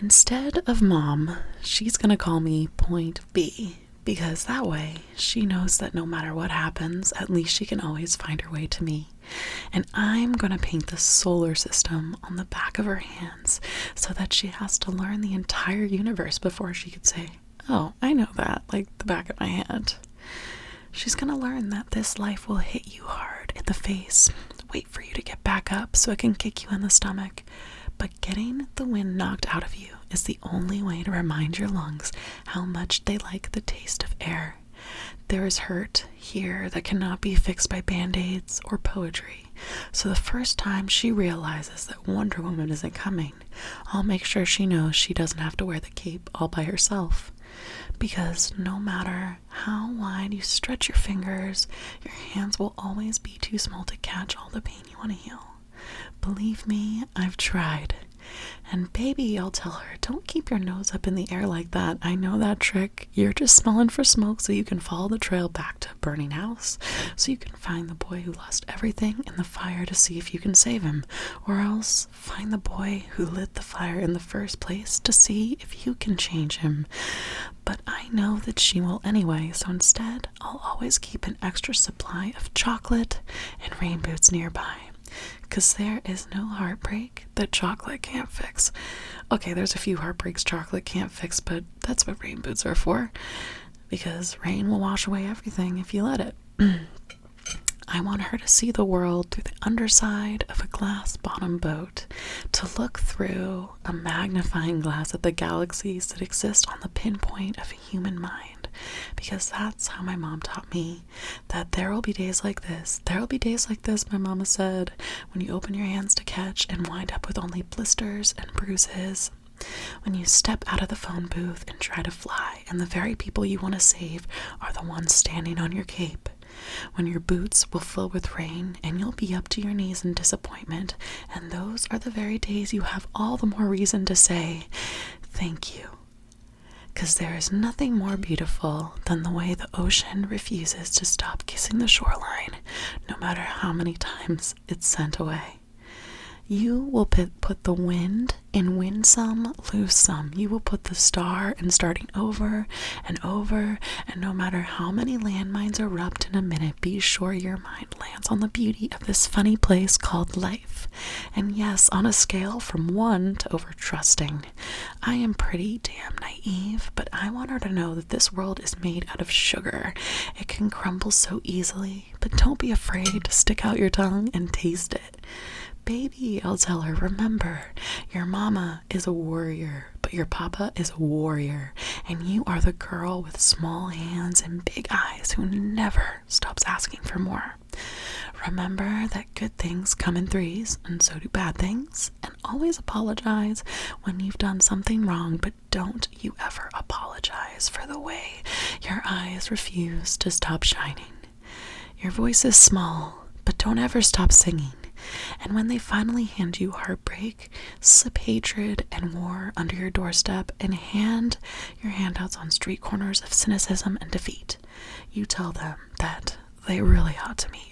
Instead of Mom, she's gonna call me Point B, because that way she knows that no matter what happens, at least she can always find her way to me. And I'm gonna paint the solar system on the back of her hands so that she has to learn the entire universe before she could say, "Oh, I know that, like the back of my hand." She's gonna learn that this life will hit you hard in the face, wait for you to get back up so it can kick you in the stomach. But getting the wind knocked out of you is the only way to remind your lungs how much they like the taste of air. There is hurt here that cannot be fixed by band-aids or poetry. So the first time she realizes that Wonder Woman isn't coming, I'll make sure she knows she doesn't have to wear the cape all by herself. Because no matter how wide you stretch your fingers, your hands will always be too small to catch all the pain you want to heal. Believe me, I've tried. And baby, I'll tell her, don't keep your nose up in the air like that. I know that trick. You're just smelling for smoke so you can follow the trail back to a burning house, so you can find the boy who lost everything in the fire to see if you can save him, or else find the boy who lit the fire in the first place to see if you can change him. But I know that she will anyway, so instead, I'll always keep an extra supply of chocolate and rain boots nearby. Because there is no heartbreak that chocolate can't fix. Okay, there's a few heartbreaks chocolate can't fix, but that's what rain boots are for. Because rain will wash away everything if you let it. I want her to see the world through the underside of a glass-bottom boat, to look through a magnifying glass at the galaxies that exist on the pinpoint of a human mind. Because that's how my mom taught me, that there will be days like this. There will be days like this, my mama said, when you open your hands to catch and wind up with only blisters and bruises. When you step out of the phone booth and try to fly, and the very people you want to save are the ones standing on your cape. When your boots will fill with rain and you'll be up to your knees in disappointment, and those are the very days you have all the more reason to say, thank you. Because there is nothing more beautiful than the way the ocean refuses to stop kissing the shoreline, no matter how many times it's sent away. You will put the wind in win some, lose some. You will put the star in starting over, and no matter how many landmines erupt in a minute, be sure your mind lands on the beauty of this funny place called life. And yes, on a scale from 1 to over-trusting, I am pretty damn naive, but I want her to know that this world is made out of sugar. It can crumble so easily, but don't be afraid to stick out your tongue and taste it. Baby, I'll tell her, remember, your mama is a warrior, but your papa is a warrior, and you are the girl with small hands and big eyes who never stops asking for more. Remember that good things come in threes, and so do bad things, and always apologize when you've done something wrong, but don't you ever apologize for the way your eyes refuse to stop shining. Your voice is small, but don't ever stop singing. And when they finally hand you heartbreak, slip hatred and war under your doorstep and hand your handouts on street corners of cynicism and defeat. You tell them that they really ought to meet